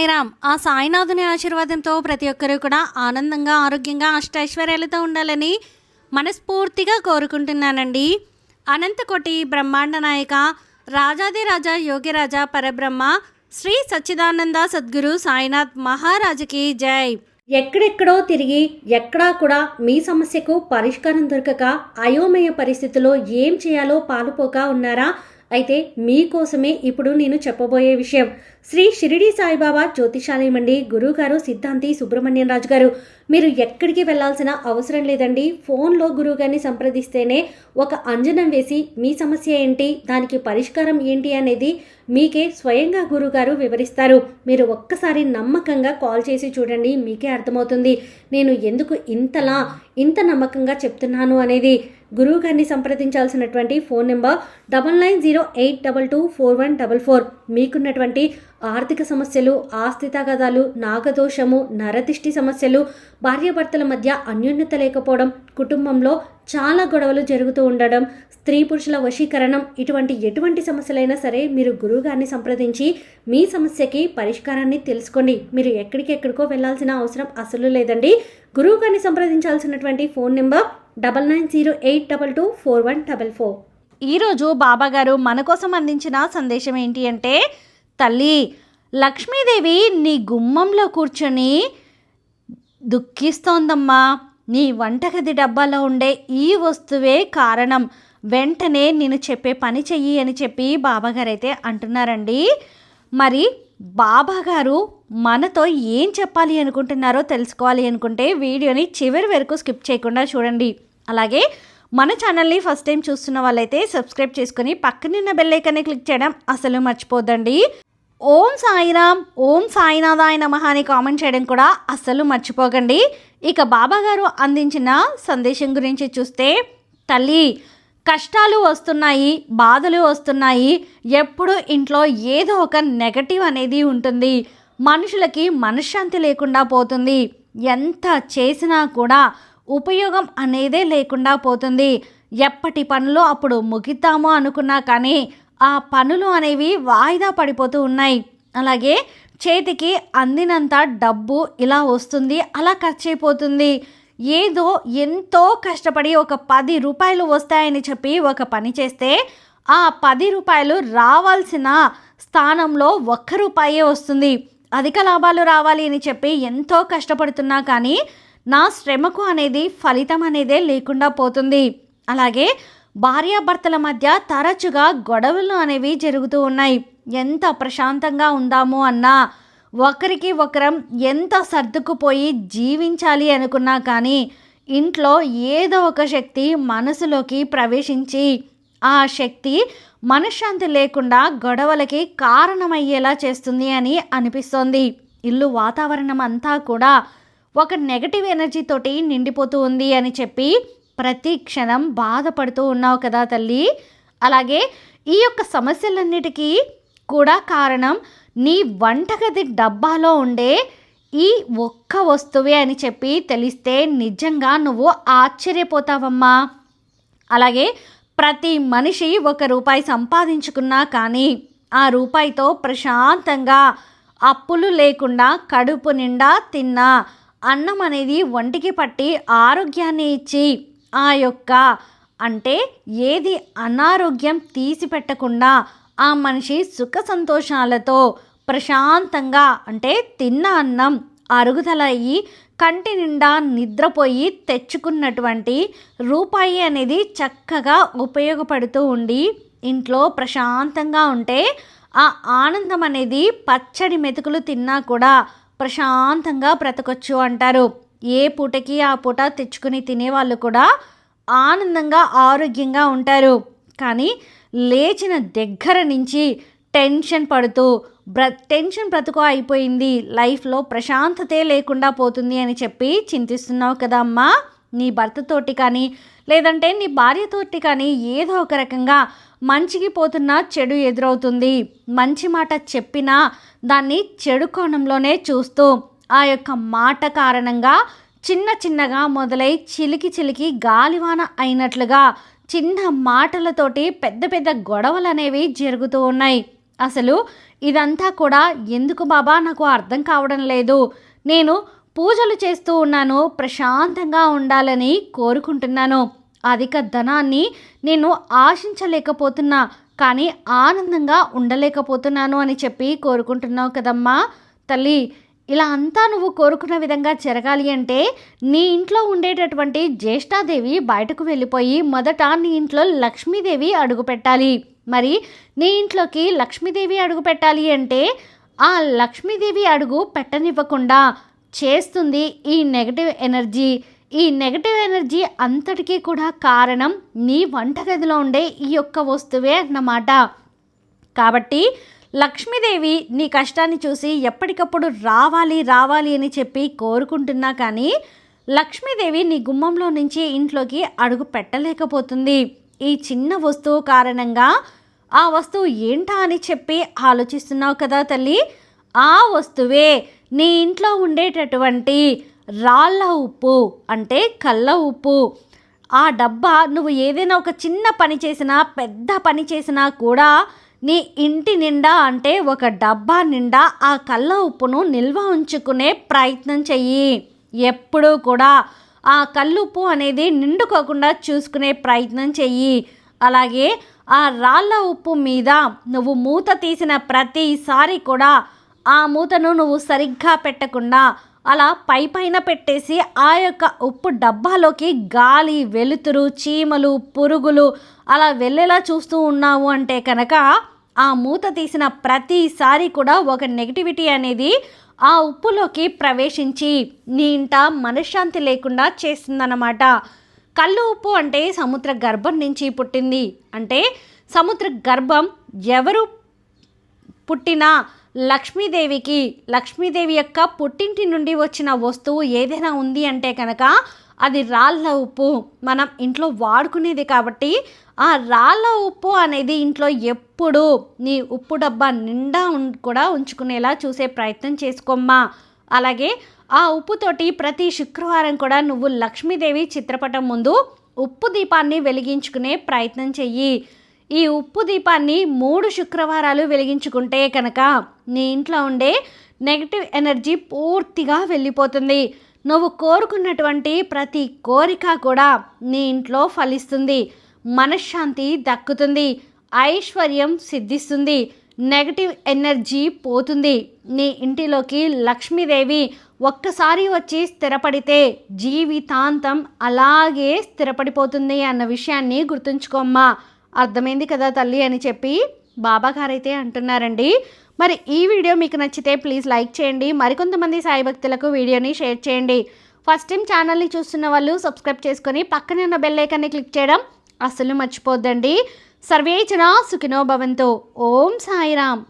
సాయిరామ్. ఆ సాయినాథుని ఆశీర్వాదంతో ప్రతి ఒక్కరూ కూడా ఆనందంగా, ఆరోగ్యంగా, అష్టైశ్వర్యాలతో ఉండాలని మనస్ఫూర్తిగా కోరుకుంటున్నానండి. అనంతకోటి బ్రహ్మాండ నాయక రాజాదిరాజా యోగిరాజా పరబ్రహ్మ శ్రీ సచ్చిదానంద సద్గురు సాయినాథ్ మహారాజుకి జై. ఎక్కడెక్కడో తిరిగి ఎక్కడా కూడా మీ సమస్యకు పరిష్కారం దొరకక అయోమయ పరిస్థితిలో ఏం చేయాలో పాలుపోక ఉన్నారా? అయితే మీకోసమే ఇప్పుడు నేను చెప్పబోయే విషయం శ్రీ షిరిడి సాయిబాబా జ్యోతిషాలయం అండి. గురువుగారు సిద్ధాంతి సుబ్రహ్మణ్యం రాజు గారు. మీరు ఎక్కడికి వెళ్లాల్సిన అవసరం లేదండి. ఫోన్లో గురువుగారిని సంప్రదిస్తేనే ఒక అంజనం వేసి మీ సమస్య ఏంటి, దానికి పరిష్కారం ఏంటి అనేది మీకే స్వయంగా గురువుగారు వివరిస్తారు. మీరు ఒక్కసారి నమ్మకంగా కాల్ చేసి చూడండి, మీకే అర్థమవుతుంది నేను ఎందుకు ఇంత నమ్మకంగా చెప్తున్నాను అనేది. గురువు గారిని సంప్రదించాల్సినటువంటి ఫోన్ నెంబర్ 9908224144. మీకున్నటువంటి ఆర్థిక సమస్యలు, ఆస్తి తగాదాలు, నాగదోషము, నరదిష్టి సమస్యలు, భార్యాభర్తల మధ్య అన్యోన్యత లేకపోవడం, కుటుంబంలో చాలా గొడవలు జరుగుతూ ఉండడం, స్త్రీ పురుషుల వశీకరణం, ఎటువంటి సమస్యలైనా సరే మీరు గురువు గారిని సంప్రదించి మీ సమస్యకి పరిష్కారాన్ని తెలుసుకోండి. మీరు ఎక్కడికో వెళ్ళాల్సిన అవసరం అసలు లేదండి. గురువు గారిని సంప్రదించాల్సినటువంటి ఫోన్ నెంబర్ 9908224144. ఈరోజు బాబాగారు మన కోసం అందించిన సందేశం ఏంటి అంటే, తల్లి లక్ష్మీదేవి నీ గుమ్మంలో కూర్చొని దుఃఖిస్తోందమ్మా. నీ వంటగది డబ్బాలో ఉండే ఈ వస్తువే కారణం. వెంటనే నేను చెప్పే పని చెయ్యి అని చెప్పి బాబాగారు అయితే అంటున్నారండి. మరి బాబాగారు మనతో ఏం చెప్పాలి అనుకుంటున్నారో తెలుసుకోవాలి అనుకుంటే వీడియోని చివరి వరకు స్కిప్ చేయకుండా చూడండి. అలాగే మన ఛానల్ని ఫస్ట్ టైం చూస్తున్న వాళ్ళైతే సబ్స్క్రైబ్ చేసుకుని పక్కనున్న బెల్ ఐకాన్ని క్లిక్ చేయడం అసలు మర్చిపోద్దండి. ఓం సాయిరామ్, ఓం సాయినాథాయ నమః అని కామెంట్ చేయడం కూడా అస్సలు మర్చిపోకండి. ఇక బాబాగారు అందించిన సందేశం గురించి చూస్తే, తల్లి కష్టాలు వస్తున్నాయి, బాధలు వస్తున్నాయి, ఎప్పుడు ఇంట్లో ఏదో ఒక నెగటివ్ అనేది ఉంటుంది. మనుషులకి మనశ్శాంతి లేకుండా పోతుంది. ఎంత చేసినా కూడా ఉపయోగం అనేదే లేకుండా పోతుంది. ఎప్పటి పనులు అప్పుడు ముగిద్దామో అనుకున్నా కానీ ఆ పనులు అనేవి వాయిదా పడిపోతూ ఉన్నాయి. అలాగే చేతికి అందినంత డబ్బు ఇలా వస్తుంది, అలా ఖర్చు అయిపోతుంది. ఏదో ఎంతో కష్టపడి ఒక 10 రూపాయలు వస్తాయని చెప్పి ఒక పని చేస్తే ఆ 10 రూపాయలు రావాల్సిన స్థానంలో 1 రూపాయే వస్తుంది. అధిక లాభాలు రావాలి అని చెప్పి ఎంతో కష్టపడుతున్నా కానీ నా శ్రమకు అనేది ఫలితం అనేదే లేకుండా పోతుంది. అలాగే భార్యాభర్తల మధ్య తరచుగా గొడవలు అనేవి జరుగుతూ ఉన్నాయి. ఎంత ప్రశాంతంగా ఉందాము అన్నా, ఒకరికి ఒకరం ఎంత సర్దుకుపోయి జీవించాలి అనుకున్నా కానీ ఇంట్లో ఏదో ఒక శక్తి మనసులోకి ప్రవేశించి ఆ శక్తి మనశ్శాంతి లేకుండా గొడవలకి కారణమయ్యేలా చేస్తుంది అని అనిపిస్తోంది. ఇల్లు వాతావరణం అంతా కూడా ఒక నెగటివ్ ఎనర్జీతోటి నిండిపోతూ ఉంది అని చెప్పి ప్రతి క్షణం బాధపడుతూ ఉన్నావు కదా తల్లి. అలాగే ఈ యొక్క సమస్యలన్నిటికీ కూడా కారణం నీ వంటగది డబ్బాలో ఉండే ఈ ఒక్క వస్తువే అని చెప్పి తెలిస్తే నిజంగా నువ్వు ఆశ్చర్యపోతావమ్మా. అలాగే ప్రతి మనిషి 1 రూపాయి సంపాదించుకున్నా కానీ ఆ రూపాయితో ప్రశాంతంగా అప్పులు లేకుండా కడుపు నిండా తిన్నా అన్నం అనేది ఒంటికి పట్టి ఆరోగ్యాన్ని ఇచ్చి ఆ యొక్క అంటే ఏది అనారోగ్యం తీసిపెట్టకుండా ఆ మనిషి సుఖ సంతోషాలతో ప్రశాంతంగా అంటే తిన్న అన్నం అరుగుదల అయ్యి కంటి నిండా నిద్రపోయి తెచ్చుకున్నటువంటి రూపాయి అనేది చక్కగా ఉపయోగపడుతూ ఉండి ఇంట్లో ప్రశాంతంగా ఉంటే ఆ ఆనందం అనేది పచ్చడి మెతుకులు తిన్నా కూడా ప్రశాంతంగా బ్రతకొచ్చు అంటారు. ఏ పూటకి ఆ పూట తెచ్చుకుని తినేవాళ్ళు కూడా ఆనందంగా ఆరోగ్యంగా ఉంటారు. కానీ లేచిన దగ్గర నుంచి టెన్షన్ పడుతూ టెన్షన్ బ్రతుకు అయిపోయింది, లైఫ్లో ప్రశాంతతే లేకుండా పోతుంది అని చెప్పి చింతిస్తున్నావు కదా అమ్మా. నీ భర్తతోటి కానీ లేదంటే నీ భార్యతోటి కానీ ఏదో ఒక రకంగా మంచికి పోతున్నా చెడు ఎదురవుతుంది. మంచి మాట చెప్పినా దాన్ని చెడు కోణంలోనే చూస్తూ ఆ యొక్క మాట కారణంగా చిన్నగా మొదలై చిలికి గాలివాన అయినట్లుగా చిన్న మాటలతోటి పెద్ద గొడవలు అనేవి జరుగుతూ ఉన్నాయి. అసలు ఇదంతా కూడా ఎందుకు బాబా నాకు అర్థం కావడం లేదు. నేను పూజలు చేస్తూ ఉన్నాను, ప్రశాంతంగా ఉండాలని కోరుకుంటున్నాను. అధిక ధనాన్ని నేను ఆశించలేకపోతున్నా, కానీ ఆనందంగా ఉండలేకపోతున్నాను అని చెప్పి కోరుకుంటున్నావు కదమ్మా తల్లి. ఇలా అంతా నువ్వు కోరుకున్న విధంగా జరగాలి అంటే నీ ఇంట్లో ఉండేటటువంటి జ్యేష్ఠాదేవి బయటకు వెళ్ళిపోయి మొదట నీ ఇంట్లో లక్ష్మీదేవి అడుగు పెట్టాలి. మరి నీ ఇంట్లోకి లక్ష్మీదేవి అడుగు పెట్టాలి అంటే ఆ లక్ష్మీదేవి అడుగు పెట్టనివ్వకుండా చేస్తుంది ఈ నెగటివ్ ఎనర్జీ. ఈ నెగటివ్ ఎనర్జీ అంతటికీ కూడా కారణం నీ వంటగదిలో ఉండే ఈ యొక్క వస్తువే అన్నమాట. కాబట్టి లక్ష్మీదేవి నీ కష్టాన్ని చూసి ఎప్పటికప్పుడు రావాలి రావాలి అని చెప్పి కోరుకుంటున్నా, కానీ లక్ష్మీదేవి నీ గుమ్మంలో నుంచి ఇంట్లోకి అడుగు పెట్టలేకపోతుంది. ఈ చిన్న వస్తువు కారణంగా ఆ వస్తువు ఏంటా అని చెప్పి ఆలోచిస్తున్నావు కదా తల్లి. ఆ వస్తువే నీ ఇంట్లో ఉండేటటువంటి రాళ్ళ ఉప్పు, అంటే కళ్ళ ఉప్పు. ఆ డబ్బా నువ్వు ఏదైనా ఒక చిన్న పని చేసినా పెద్ద పని చేసినా కూడా నీ ఇంటి నిండా, అంటే ఒక డబ్బా నిండా ఆ కళ్ళ ఉప్పును నిల్వ ఉంచుకునే ప్రయత్నం చెయ్యి. ఎప్పుడూ కూడా ఆ కల్లుప్పు అనేది నిండుకోకుండా చూసుకునే ప్రయత్నం చెయ్యి. అలాగే ఆ రాళ్ళ ఉప్పు మీద నువ్వు మూత తీసిన ప్రతిసారి కూడా ఆ మూతను నువ్వు సరిగ్గా పెట్టకుండా అలా పైన పెట్టేసి ఆ యొక్క ఉప్పు డబ్బాలోకి గాలి, వెలుతురు, చీమలు, పురుగులు అలా వెళ్ళేలా చూస్తూ ఉన్నావు అంటే కనుక ఆ మూత తీసిన ప్రతిసారి కూడా ఒక నెగిటివిటీ అనేది ఆ ఉప్పులోకి ప్రవేశించి నీ ఇంట మనశ్శాంతి లేకుండా చేస్తుందన్నమాట. కళ్ళు ఉప్పు అంటే సముద్ర గర్భం నుంచి పుట్టింది. అంటే సముద్ర గర్భం ఎవరు పుట్టినా లక్ష్మీదేవి యొక్క పుట్టింటి నుండి వచ్చిన వస్తువు ఏదైనా ఉంది అంటే కనుక అది రాళ్ళ ఉప్పు. మనం ఇంట్లో వాడుకునేది కాబట్టి ఆ రాళ్ళ ఉప్పు అనేది ఇంట్లో ఎప్పుడు నీ ఉప్పు డబ్బా నిండా కూడా ఉంచుకునేలా చూసే ప్రయత్నం చేసుకోమ్మా. అలాగే ఆ ఉప్పుతోటి ప్రతి శుక్రవారం కూడా నువ్వు లక్ష్మీదేవి చిత్రపటం ముందు ఉప్పు దీపాన్ని వెలిగించుకునే ప్రయత్నం చెయ్యి. ఈ ఉప్పు దీపాన్ని 3 శుక్రవారాలు వెలిగించుకుంటే కనుక నీ ఇంట్లో ఉండే నెగటివ్ ఎనర్జీ పూర్తిగా వెళ్ళిపోతుంది. నువ్వు కోరుకున్నటువంటి ప్రతి కోరిక కూడా నీ ఇంట్లో ఫలిస్తుంది. మనశ్శాంతి దక్కుతుంది, ఐశ్వర్యం సిద్ధిస్తుంది, నెగటివ్ ఎనర్జీ పోతుంది. నీ ఇంటిలోకి లక్ష్మీదేవి ఒక్కసారి వచ్చి స్థిరపడితే జీవితాంతం అలాగే స్థిరపడిపోతుంది అన్న విషయాన్ని గుర్తుంచుకోమ్మా. అర్థమైంది కదా తల్లి అని చెప్పి బాబాగారైతే అంటున్నారండి. మరి ఈ వీడియో మీకు నచ్చితే ప్లీజ్ లైక్ చేయండి. మరికొంతమంది సాయి భక్తులకు వీడియోని షేర్ చేయండి. ఫస్ట్ టైం ఛానల్ని చూస్తున్న వాళ్ళు సబ్స్క్రైబ్ చేసుకొని పక్కనే ఉన్న బెల్ ఐకాన్ని క్లిక్ చేయడం అస్సలు మర్చిపోద్దండి. సర్వే జనా సుఖినో భవంతు. ఓం సాయిరామ్.